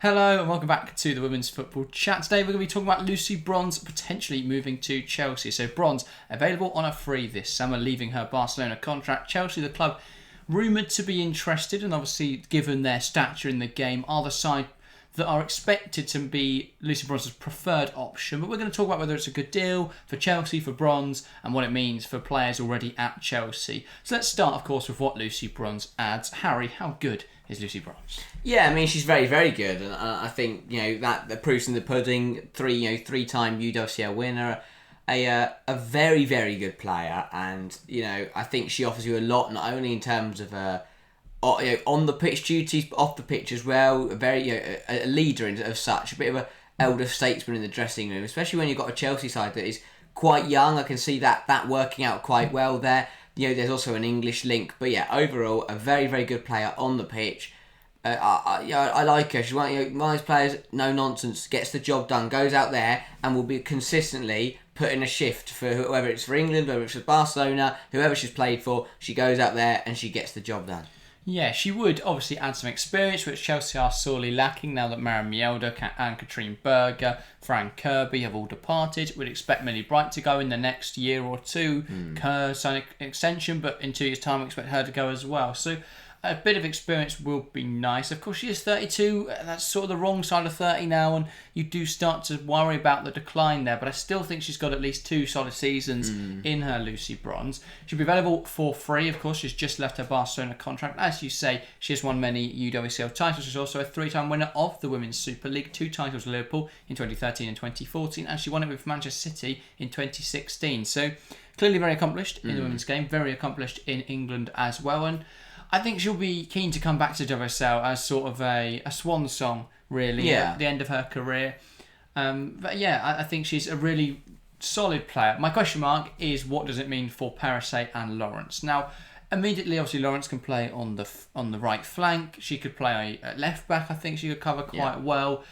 Hello and welcome back to the Women's Football Chat. Today we're going to be talking about Lucy Bronze potentially moving to Chelsea. So Bronze available on a free this summer, leaving her Barcelona contract. Chelsea, the club, rumoured to be interested, and obviously given their stature in the game, are the side that are expected to be Lucy Bronze's preferred option. But we're going to talk about whether it's a good deal for Chelsea, for Bronze, and what it means for players already at Chelsea. So let's start, of course, with what Lucy Bronze adds. Harry, how good is Lucy Bronze? Yeah, I mean, she's very, very good, and I think that the proof's in the pudding. Three-time UWCL winner, a very, very good player, and I think she offers you a lot, not only in terms of on the pitch duties, but off the pitch as well. A very a leader of such, a bit of an elder statesman in the dressing room, especially when you've got a Chelsea side that is quite young. I can see that working out quite well there. There's also an English link, but overall a very, very good player on the pitch. I like her. She's one of those players, no nonsense, gets the job done, goes out there and will be consistently put in a shift for whether it's for England, whether it's for Barcelona, whoever she's played for. She goes out there and she gets the job done. Yeah, she would obviously add some experience, which Chelsea are sorely lacking now that Maren Mjelde, Anne-Katrine Berger, Fran Kirby have all departed. We'd expect Millie Bright to go in the next year or two. Kerr signed an extension, but in 2 years' time we expect her to go as well. So a bit of experience will be nice. Of course, she is 32. That's sort of the wrong side of 30 now, and you do start to worry about the decline there. But I still think she's got at least 2 solid seasons in her, Lucy Bronze. She'll be available for free. Of course, she's just left her Barcelona contract. As you say, she has won many UWCL titles. She's also a 3-time winner of the Women's Super League, 2 titles with Liverpool in 2013 and 2014, and she won it with Manchester City in 2016. So clearly very accomplished in the women's game, very accomplished in England as well. And I think she'll be keen to come back to WSL as sort of a swan song, really, at the end of her career. I think she's a really solid player. My question mark is, what does it mean for Perisset and Lawrence? Now, immediately, obviously, Lawrence can play on the right flank. She could play at left back. I think she could cover quite well.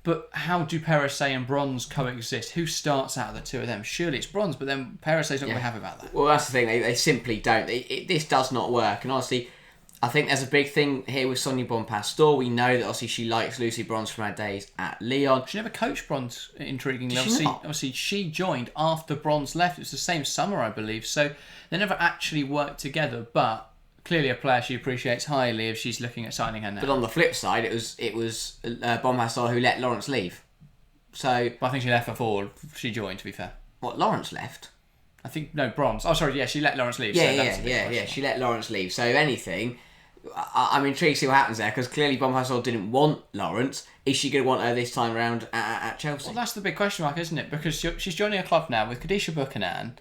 But how do Perisset and Bronze coexist? Who starts out of the two of them? Surely it's Bronze, but then Perisset's not going to be happy about that. Well, that's the thing. They simply don't. This does not work. And honestly, I think there's a big thing here with Sonia Bompastor. We know that obviously she likes Lucy Bronze from her days at Lyon. She never coached Bronze, intriguingly. Obviously, she joined after Bronze left. It was the same summer, I believe. So they never actually worked together, but clearly a player she appreciates highly if she's looking at signing her now. But on the flip side, it was Bompastor who let Lawrence leave. So, but I think she left before she joined, to be fair. What, Lawrence left? I think, no, Bronze. Oh, sorry, she let Lawrence leave. Yeah, she let Lawrence leave. So if anything, I'm intrigued to see what happens there, because clearly Bompastor didn't want Lawrence. Is she going to want her this time around at Chelsea? Well, that's the big question mark, isn't it? Because she's joining a club now with Khadija Buchanan.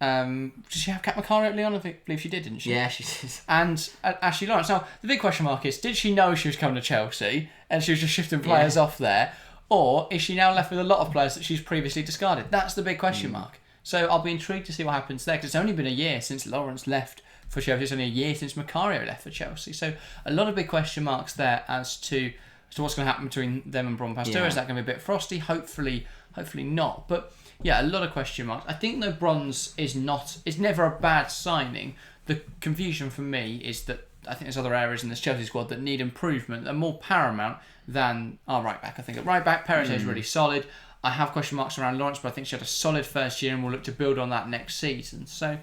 Did she have Kat Macari at Lyon? I believe she did, didn't she? Yeah, she did. And Ashley Lawrence. Now, the big question mark is, did she know she was coming to Chelsea and she was just shifting players off there? Or is she now left with a lot of players that she's previously discarded? That's the big question mark. So I'll be intrigued to see what happens there, because it's only been a year since Lawrence left for Chelsea. It's only a year since Macario left for Chelsea. So a lot of big question marks there as to what's going to happen between them and Bompastor. Is that going to be a bit frosty? Hopefully not. But yeah, a lot of question marks. I think the Bronze is never a bad signing. The confusion for me is that I think there's other areas in this Chelsea squad that need improvement, that are more paramount than our right back. I think at right back, Perisset is really solid. I have question marks around Lawrence, but I think she had a solid first year and we'll look to build on that next season. So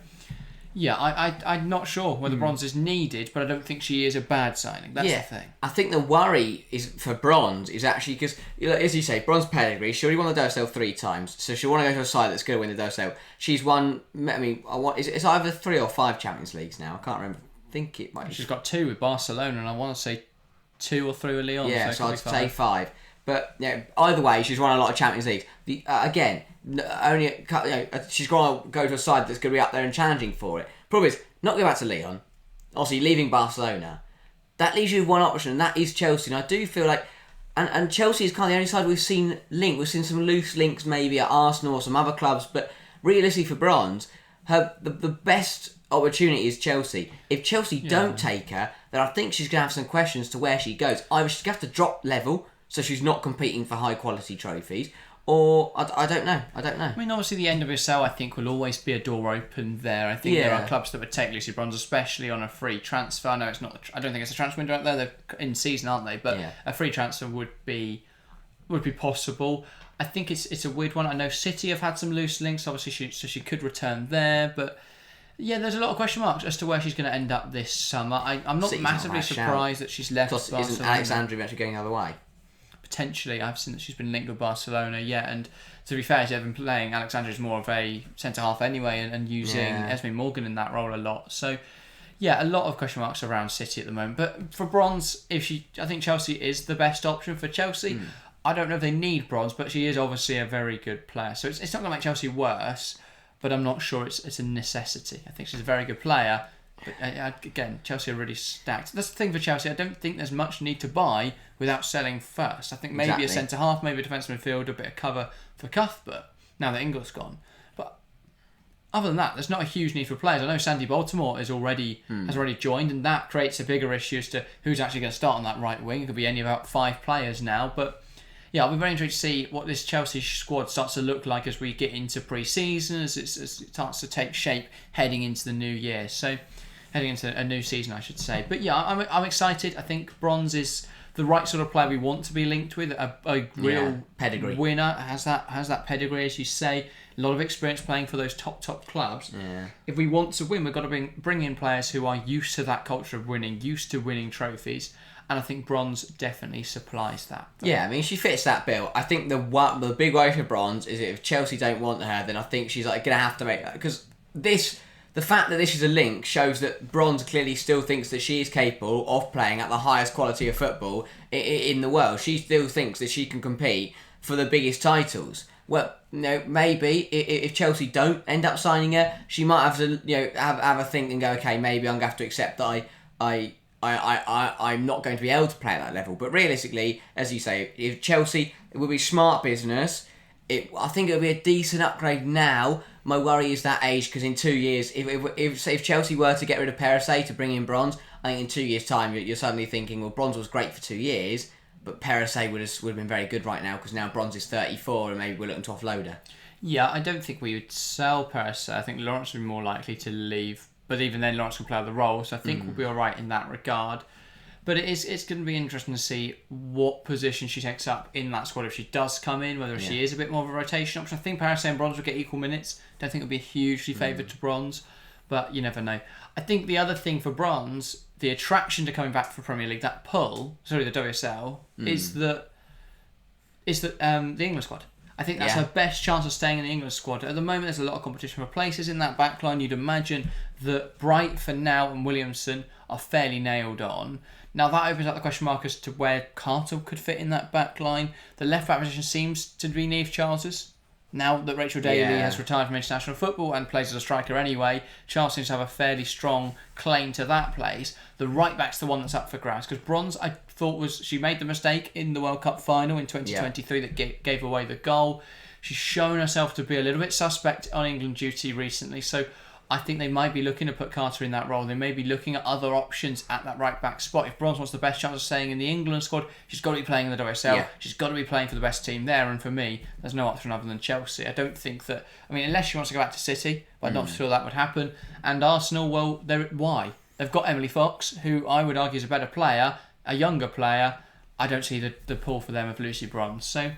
yeah, I'm not sure whether Bronze is needed, but I don't think she is a bad signing. That's the thing. I think the worry is for Bronze is actually because, as you say, Bronze pedigree. She already won the WSL 3 times, so she'll want to go to a side that's going to win the WSL. She's won. I mean, it's either 3 or 5 Champions Leagues now. I can't remember. I think it might. She's got 2 with Barcelona, and I want to say 2 or 3 with Lyon. Yeah, so I'd say 5. But either way, she's won a lot of Champions Leagues. Again, she's going to go to a side that's going to be up there and challenging for it. Problem is, not going back to Lyon. Obviously, leaving Barcelona. That leaves you with one option, and that is Chelsea. And I do feel like, and Chelsea is kind of the only side we've seen linked. We've seen some loose links maybe at Arsenal or some other clubs, but realistically for Bronze, the best opportunity is Chelsea. If Chelsea don't take her, then I think she's going to have some questions to where she goes. Either she's going to have to drop level, so she's not competing for high quality trophies, or I don't know. I don't know. I mean, obviously the NWSL, I think, will always be a door open there. I think there are clubs that would take Lucy Bronze, especially on a free transfer. I know it's not. I don't think it's a transfer window out there. They're in season, aren't they? But a free transfer would be possible. I think it's a weird one. I know City have had some loose links. Obviously, she could return there, but. Yeah, there's a lot of question marks as to where she's going to end up this summer. I'm not massively surprised that she's left Barcelona. Isn't Alexandria actually going the other way? Potentially. I've seen that she's been linked with Barcelona, and to be fair, she's been playing. Alexandria's more of a centre-half anyway and using Esme Morgan in that role a lot. So, yeah, a lot of question marks around City at the moment. But for Bronze, I think Chelsea is the best option for Chelsea. I don't know if they need Bronze, but she is obviously a very good player. So it's not going to make Chelsea worse, but I'm not sure it's a necessity. I think she's a very good player. But again, Chelsea are really stacked. That's the thing for Chelsea. I don't think there's much need to buy without selling first. I think maybe a centre-half, maybe a defensive midfielder, a bit of cover for Cuthbert, now that Ingles gone. But other than that, there's not a huge need for players. I know Sandy Baltimore has already joined, and that creates a bigger issue as to who's actually going to start on that right wing. It could be any about 5 players now, but yeah, I'll be very intrigued to see what this Chelsea squad starts to look like as we get into pre-season, as it starts to take shape heading into the new year. So, heading into a new season, I should say. But yeah, I'm excited. I think Bronze is the right sort of player we want to be linked with. A real pedigree winner, has that pedigree, as you say. A lot of experience playing for those top clubs. Yeah. If we want to win, we've got to bring in players who are used to that culture of winning, used to winning trophies. And I think Bronze definitely supplies that. Yeah, I mean, she fits that bill. I think the big worry for Bronze is if Chelsea don't want her, then I think she's going to have to make that. Because the fact that this is a link shows that Bronze clearly still thinks that she is capable of playing at the highest quality of football in the world. She still thinks that she can compete for the biggest titles. Well, maybe if Chelsea don't end up signing her, she might have to have a think and go, okay, maybe I'm going to have to accept that I'm not going to be able to play at that level. But realistically, as you say, if Chelsea, it would be smart business. I think it would be a decent upgrade now. My worry is that age, because in 2 years, if Chelsea were to get rid of Perisset to bring in Bronze, I think in 2 years' time you're suddenly thinking, well, Bronze was great for 2 years, but Perisset would have been very good right now because now Bronze is 34 and maybe we're looking to offload her. Yeah, I don't think we would sell Perisset. I think Lawrence would be more likely to leave. But even then, Lawrence can play the role, so I think we'll be all right in that regard. But it's going to be interesting to see what position she takes up in that squad if she does come in, whether she is a bit more of a rotation option. I think Perisset and Bronze will get equal minutes. Don't think it'll be hugely favoured to Bronze, but you never know. I think the other thing for Bronze, the attraction to coming back for Premier League, the WSL, is the England squad. I think that's her best chance of staying in the England squad. At the moment, there's a lot of competition for places in that backline. You'd imagine that Bright for now and Williamson are fairly nailed on. Now, that opens up the question mark as to where Carter could fit in that backline. The left back position seems to be Niamh Charles's. Now that Rachel Daly has retired from international football and plays as a striker anyway, Charles seems to have a fairly strong claim to that place. The right back's the one that's up for grabs, because Bronze, I thought, she made the mistake in the World Cup final in 2023 that gave away the goal. She's shown herself to be a little bit suspect on England duty recently, so I think they might be looking to put Carter in that role. They may be looking at other options at that right back spot. If Bronze wants the best chance of staying in the England squad, she's got to be playing in the WSL. Yeah. She's got to be playing for the best team there. And for me, there's no option other than Chelsea. I don't think that. I mean, unless she wants to go back to City, but I'm not sure that would happen. And Arsenal, well, why? They've got Emily Fox, who I would argue is a better player, a younger player. I don't see the pull for them of Lucy Bronze. So,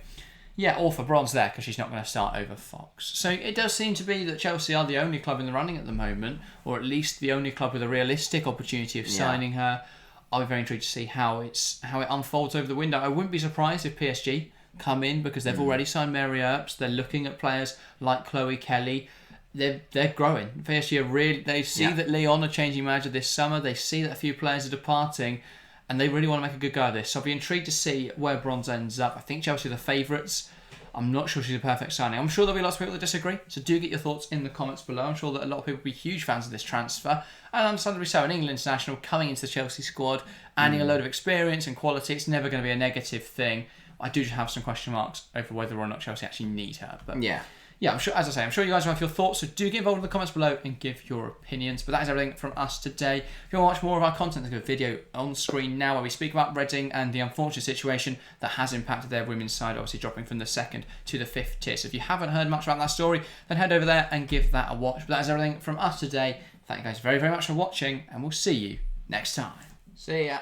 yeah, all for Bronze there, because she's not going to start over Fox. So it does seem to be that Chelsea are the only club in the running at the moment, or at least the only club with a realistic opportunity of signing her. I'll be very intrigued to see how it unfolds over the window. I wouldn't be surprised if PSG come in, because they've already signed Mary Earps. They're looking at players like Chloe Kelly. They're growing. PSG are really. They see that Lyon are changing manager this summer. They see that a few players are departing, and they really want to make a good go of this. So I'll be intrigued to see where Bronze ends up. I think Chelsea are the favourites. I'm not sure she's a perfect signing. I'm sure there'll be lots of people that disagree, so do get your thoughts in the comments below. I'm sure that a lot of people will be huge fans of this transfer, and understandably so. An England international coming into the Chelsea squad, adding a load of experience and quality, it's never going to be a negative thing. I do have some question marks over whether or not Chelsea actually need her. But yeah, yeah, I'm sure, as I say, I'm sure you guys will have your thoughts, so do get involved in the comments below and give your opinions. But that is everything from us today. If you want to watch more of our content, there's a video on screen now where we speak about Reading and the unfortunate situation that has impacted their women's side, obviously dropping from the 2nd to the 5th tier. So if you haven't heard much about that story, then head over there and give that a watch. But that is everything from us today. Thank you guys very, very much for watching, and we'll see you next time. See ya.